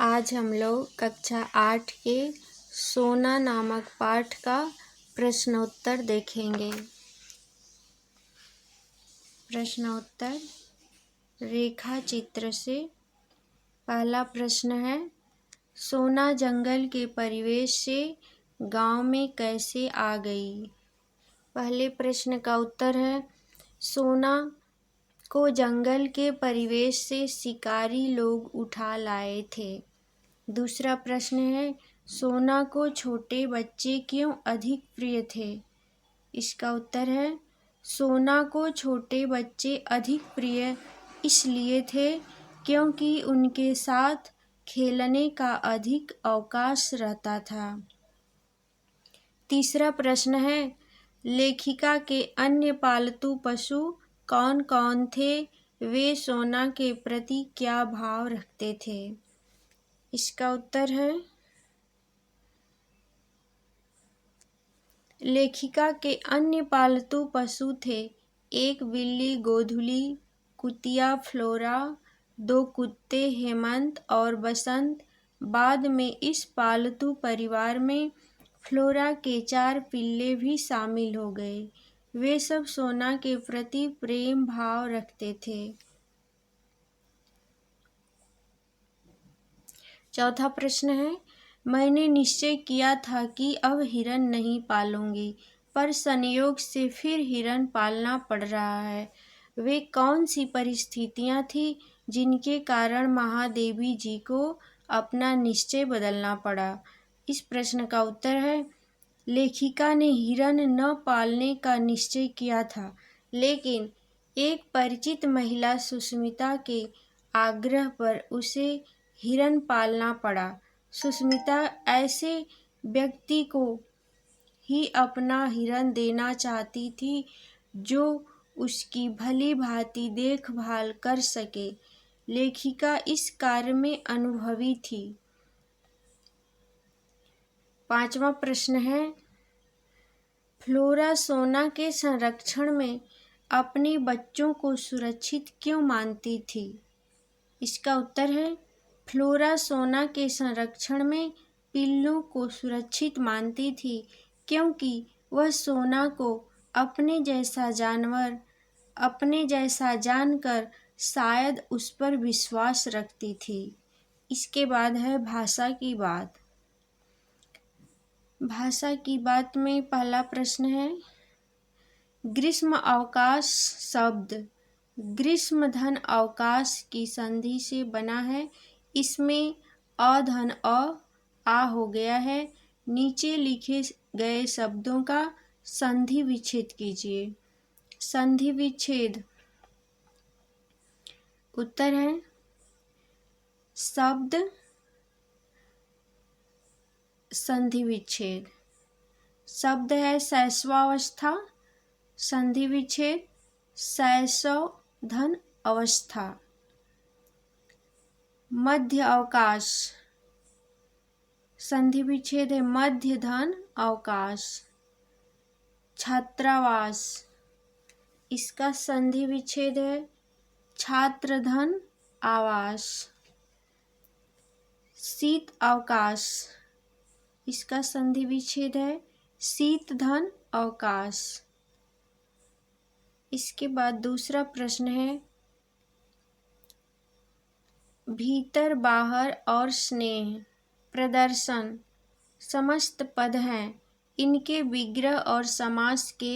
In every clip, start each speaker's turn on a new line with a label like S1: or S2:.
S1: आज हम लोग कक्षा 8 के सोना नामक पाठ का प्रश्नोत्तर देखेंगे। प्रश्नोत्तर रेखा चित्र से। पहला प्रश्न है, सोना जंगल के परिवेश से गांव में कैसे आ गई? पहले प्रश्न का उत्तर है, सोना को जंगल के परिवेश से शिकारी लोग उठा लाए थे। दूसरा प्रश्न है, सोना को छोटे बच्चे क्यों अधिक प्रिय थे? इसका उत्तर है, सोना को छोटे बच्चे अधिक प्रिय इसलिए थे क्योंकि उनके साथ खेलने का अधिक अवकाश रहता था। तीसरा प्रश्न है, लेखिका के अन्य पालतू पशु कौन कौन थे? वे सोना के प्रति क्या भाव रखते थे? इसका उत्तर है, लेखिका के अन्य पालतू पशु थे एक बिल्ली गोधुली, कुतिया फ्लोरा, 2 कुत्ते हेमंत और बसंत। बाद में इस पालतू परिवार में फ्लोरा के 4 पिल्ले भी शामिल हो गए। वे सब सोना के प्रति प्रेम भाव रखते थे। चौथा प्रश्न है, मैंने निश्चय किया था कि अब हिरन नहीं पालूंगी, पर संयोग से फिर हिरन पालना पड़ रहा है। वे कौन सी परिस्थितियां थी जिनके कारण महादेवी जी को अपना निश्चय बदलना पड़ा? इस प्रश्न का उत्तर है, लेखिका ने हिरन न पालने का निश्चय किया था, लेकिन एक परिचित महिला सुष्मिता के आग्रह पर उसे हिरन पालना पड़ा। सुष्मिता ऐसे व्यक्ति को ही अपना हिरन देना चाहती थी जो उसकी भली भांति देखभाल कर सके। लेखिका इस कार्य में अनुभवी थी। पांचवा प्रश्न है, फ्लोरा सोना के संरक्षण में अपने बच्चों को सुरक्षित क्यों मानती थी? इसका उत्तर है, फ्लोरा सोना के संरक्षण में पिल्लों को सुरक्षित मानती थी क्योंकि वह सोना को अपने जैसा जानकर शायद उस पर विश्वास रखती थी। इसके बाद है भाषा की बात। भाषा की बात में पहला प्रश्न है, ग्रीष्म अवकाश शब्द ग्रीष्म धन अवकाश की संधि से बना है। इसमें अधन आ हो गया है। नीचे लिखे गए शब्दों का संधि विच्छेद कीजिए। संधि विच्छेद। उत्तर है, शब्द संधि विच्छेद। शब्द है शैशवावस्था, संधि विच्छेद शैशव धन अवस्था। मध्य अवकाश, संधि विच्छेद है मध्य धन अवकाश। छात्रावास, इसका संधि विच्छेद है छात्र धन आवास। शीत अवकाश, इसका संधि विच्छेद है शीत धन अवकाश। इसके बाद दूसरा प्रश्न है, भीतर बाहर और स्नेह प्रदर्शन समस्त पद हैं। इनके विग्रह और समास के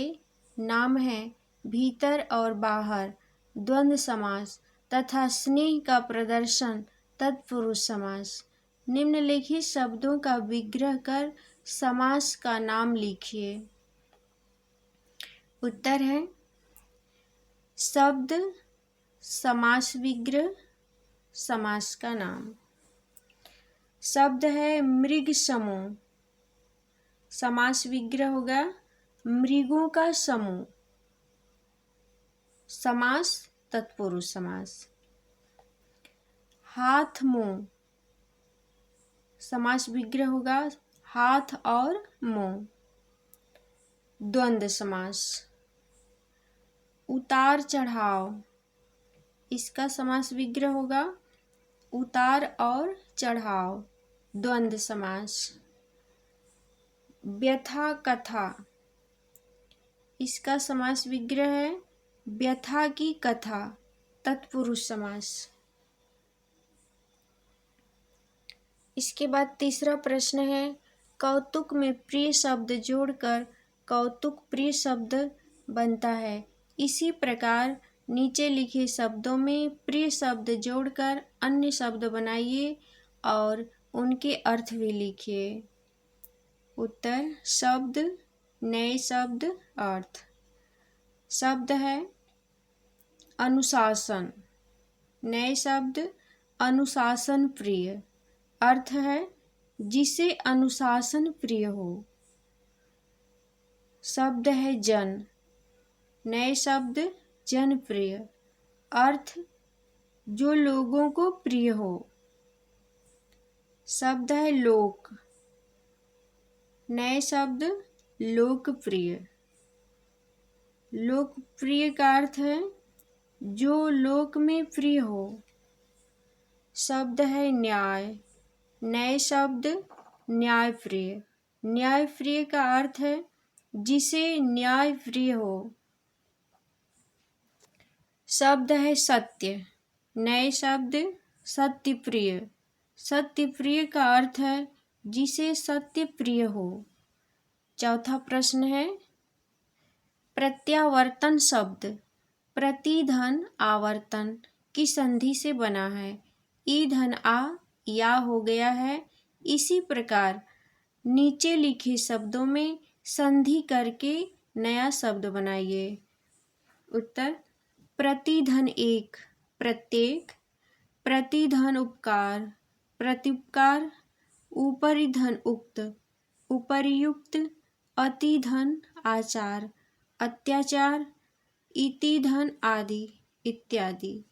S1: नाम हैं भीतर और बाहर द्वंद्व समास तथा स्नेह का प्रदर्शन तत्पुरुष समास। निम्नलिखित शब्दों का विग्रह कर समास का नाम लिखिए। उत्तर है, शब्द समास विग्रह समास का नाम। शब्द है मृग समूह, समास विग्रह होगा मृगों का समूह। समास तत्पुरुष समास। हाथ मुंह, समास विग्रह होगा हाथ और मुंह। द्वंद्व समास। उतार चढ़ाव, इसका समास विग्रह होगा उतार और चढ़ाव, द्वंद्व समास। व्यथा कथा, इसका समास विग्रह है व्यथा की कथा, तत्पुरुष समास। इसके बाद तीसरा प्रश्न है कौतुक में प्रिय शब्द जोड़कर कौतुक प्रिय शब्द बनता है। इसी प्रकार नीचे लिखे शब्दों में प्रिय शब्द जोड़कर अन्य शब्द बनाइए और उनके अर्थ भी लिखिए। उत्तर शब्द, नए शब्द, अर्थ। शब्द है अनुशासन, नए शब्द अनुशासन प्रिय, अर्थ है जिसे अनुशासन प्रिय हो। शब्द है जन, नए शब्द जन प्रिय, अर्थ जो लोगों को प्रिय हो। शब्द है लोक, नए शब्द लोकप्रिय, लोकप्रिय का अर्थ है जो लोक में प्रिय हो। शब्द है न्याय, नए शब्द न्यायप्रिय, न्यायप्रिय का अर्थ है जिसे न्याय प्रिय हो। शब्द है सत्य, नए शब्द सत्यप्रिय, सत्यप्रिय का अर्थ है जिसे सत्य प्रिय हो। चौथा प्रश्न है प्रत्यावर्तन शब्द प्रतिधन आवर्तन की संधि से बना है। ईधन आ या हो गया है। इसी प्रकार नीचे लिखे शब्दों में संधि करके नया शब्द बनाइए। उत्तर प्रतिधन एक, प्रत्येक, प्रतिधन उपकार, प्रत्युपकार, उपरिधन उक्त, उपर्युक्त, अतिधन आचार, अत्याचार, इतिधन आदि इत्यादि।